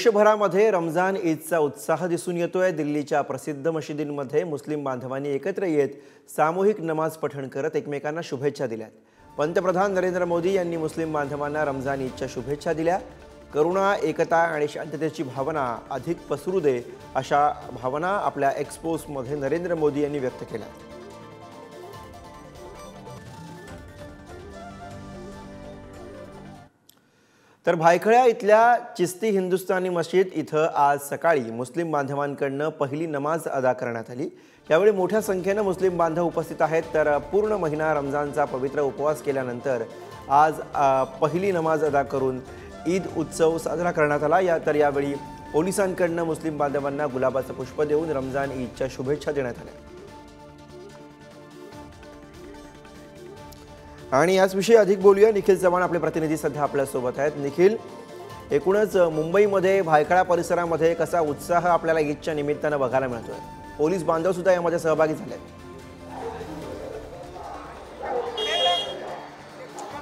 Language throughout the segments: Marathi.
देशभरामध्ये रमजान ईदचा उत्साह दिसून येतोय। दिल्लीच्या प्रसिद्ध मशिदींमध्ये मुस्लिम बांधवांनी एकत्र येत सामूहिक नमाज पठण करत एकमेकांना शुभेच्छा दिल्यात। पंतप्रधान नरेंद्र मोदी यांनी मुस्लिम बांधवांना रमजान ईदच्या शुभेच्छा दिल्या। करुणा, एकता आणि शांततेची भावना अधिक पसरू दे अशा भावना आपल्या एक्स पोस्टमध्ये नरेंद्र मोदी यांनी व्यक्त केल्या। तर भायखळा इथल्या चिस्ती हिंदुस्तानी मस्जिद इथं आज सकाळी मुस्लिम बांधवांकडून पहिली नमाज अदा करण्यात आली। यावेळी मोठ्या संख्येने मुस्लिम बांधव उपस्थित आहेत। तर पूर्ण महिना रमजानचा पवित्र उपवास केल्यानंतर आज पहिली नमाज अदा करून ईद उत्सव साजरा करण्यात आला। तर यावेळी पोलिसांकडून मुस्लिम बांधवांना गुलाबाचं पुष्प देऊन रमजान ईदच्या शुभेच्छा देण्यात आल्या। आणि याचविषयी अधिक बोलूया। निखिल चव्हाण आपले प्रतिनिधी सध्या आपल्या सोबत आहेत। निखिल, एकूणच मुंबईमध्ये भायखळा परिसरामध्ये कसा उत्साह आपल्याला ईदच्या निमित्ताने बघायला मिळतोय? पोलीस बांधव सुद्धा यामध्ये सहभागी झाले आहेत।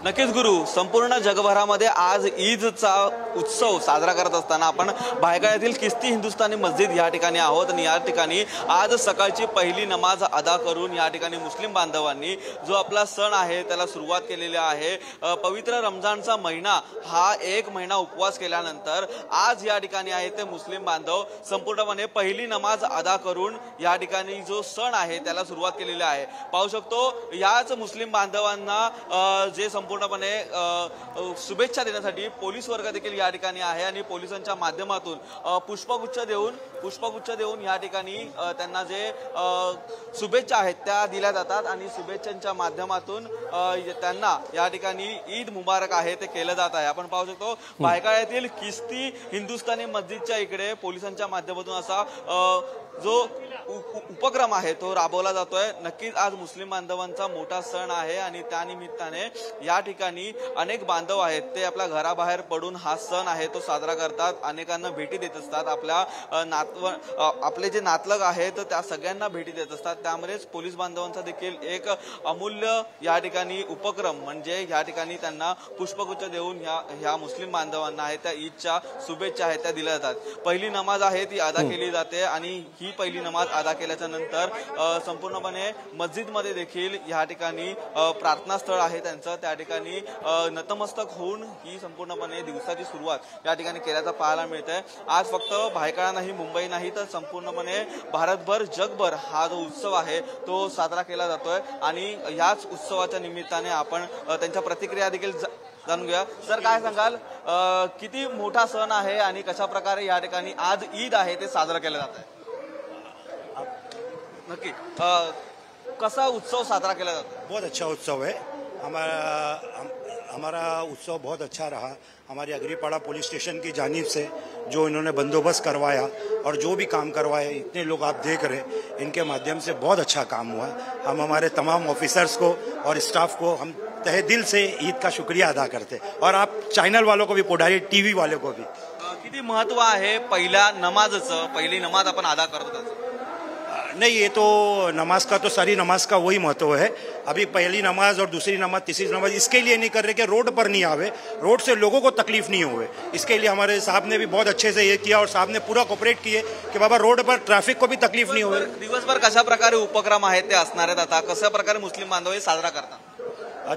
नक्कीच गुरु, संपूर्ण जगभरामध्ये आज ईदचा उत्सव साजरा करत असताना आपण भायखळ्यातील किस्ती हिंदुस्तानी मस्जिद या ठिकाणी आहोत आणि या ठिकाणी आज सकाळची पहिली नमाज अदा करून या ठिकाणी मुस्लिम बांधवांनी जो आपला सण आहे त्याला सुरुवात केलेली आहे। पवित्र रमजानचा महिना हा एक महिना उपवास केल्यानंतर आज या ठिकाणी आहे ते मुस्लिम बांधव संपूर्णपणे पहिली नमाज अदा करून या ठिकाणी जो सण आहे त्याला सुरुवात केलेली आहे। पाहू शकतो याच मुस्लिम बांधवांना जे पूर्णपणे शुभेच्छा देण्यासाठी पोलीस वर्ग देखील या ठिकाणी आहे आणि पोलिसांच्या माध्यमातून पुष्पगुच्छ देऊन या ठिकाणी त्यांना जे शुभेच्छा आहेत त्या दिल्या जातात आणि शुभेच्छांच्या माध्यमातून त्यांना या ठिकाणी ईद मुबारक आहे ते केलं जात आहे। आपण पाहू शकतो भायखळ्यातील किस्ती हिंदुस्तानी मस्जिदच्या इकडे पोलिसांच्या माध्यमातून असा जो उपक्रम आहे तो राबवला जातोय। नक्कीच आज मुस्लिम बांधवांचा मोठा सण आहे आणि त्या निमित्ताने या ठिकाणी अनेक बांधव आहेत ते आपल्या घराबाहेर पडून हा सण आहे तो साजरा करतात, अनेकांना भेटी देत असतात, आपले जे नातलग आहेत त्या सगळ्यांना भेटी देत असतात। त्यामुळेच पोलीस बांधवांचा देखील एक अमूल्य या ठिकाणी उपक्रम म्हणजे या ठिकाणी त्यांना पुष्पगुच्छ देऊन ह्या मुस्लिम बांधवांना आहे त्या ईदच्या शुभेच्छा आहेत त्या दिल्या जातात। पहिली नमाज आहे ती अदा केली जाते आणि ही पहिली नमाज अदा केल्याच्या नंतर संपूर्णपणे मस्जिदमध्ये देखील या ठिकाणी प्रार्थना स्थळ आहे त्यांचं, त्या ठिकाणी नतमस्तक होऊन ही संपूर्णपणे दिवसाची सुरुवात या ठिकाणी केल्याचं पाहायला मिळतंय। आज फक्त भायखळा नाही, मुंबई नाही तर संपूर्णपणे भारतभर जगभर हा जो उत्सव आहे तो साजरा केला जातोय आणि याच उत्सवाच्या निमित्ताने आपण त्यांच्या प्रतिक्रिया देखील जाणून घेऊया। सर, काय सांगाल, किती मोठा सण आहे आणि कशा प्रकारे या ठिकाणी आज ईद आहे ते साजरा केलं जात आहे? नक्की कसा उत्सव साजरा केला जातो? बहुत अच्छा उत्सव है। हमारा उत्सव बहुत अच्छा रहा। हमारी अग्रीपाड़ा पुलिस स्टेशन की जानिब से जो इन्होंने बंदोबस्त करवाया और जो भी काम करवाए, इतने लोग आप देख रहे, इनके माध्यम से बहुत अच्छा काम हुआ। हम हमारे तमाम ऑफिसर्स को और स्टाफ को हम तहे दिल से ईद का शुक्रिया अदा करते और आप चैनल वालों को भी, पुढारी टीवी वालों को भी। किती महत्व आहे पहिल्या नमाजचं? पहिली नमाज आपण अदा करतो नहीं, ये तो नमाज का तो सारी नमाज का वही महत्व है। अभी पहली नमाज और दूसरी नमाज, तीसरी नमाज इसके लिए नहीं कर रहे कि रोड पर नहीं आवे, रोड से लोगों को तकलीफ नहीं होवे। इसके लिए हमारे साहब ने भी बहुत अच्छे से ये किया और साहब ने पूरा कोऑपरेट किए कि बाबा रोड पर ट्रैफिक को भी तकलीफ नहीं होवे। दिवसभर कशा प्रकारे उपक्रम आहेत ते असणार आहेत, आता कशा प्रकारे मुस्लिम बांधव हे साजरा करतात?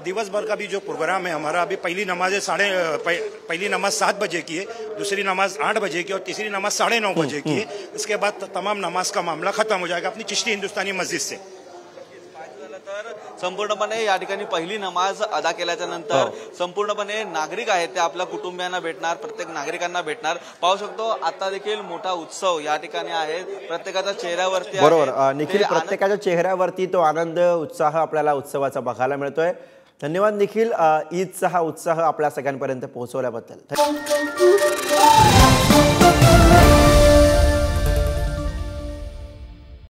दिवस भर का भी जो प्रोग्राम है हमारा, अभी पहली नमाज पहली नमाज 7 बजे की है, दूसरी नमाज 8 बजे की और तीसरी नमाज 9:30 बजे की है। इसके बाद तमाम नमाज का मामला खत्म हो जाएगा अपनी चिश्ती हिंदुस्तानी मस्जिद से। संपूर्णपणे या ठिकाणी पहिली नमाज अदा केल्याच्या नंतर संपूर्णपणे नागरिक आहेत ते आपल्या कुटुंबियांना भेटणार, प्रत्येक नागरिकांना भेटणार। पाहू शकतो आता देखील मोठा उत्सव या ठिकाणी आहे, प्रत्येकाच्या चेहऱ्यावरती। बरोबर निखिल, प्रत्येकाच्या चेहऱ्यावरती तो आनंद, उत्साह आपल्याला उत्सवाचा बघायला मिळतोय। धन्यवाद निखिल, ईदचा हा उत्साह आपल्या सगळ्यांपर्यंत पोहोचवल्याबद्दल।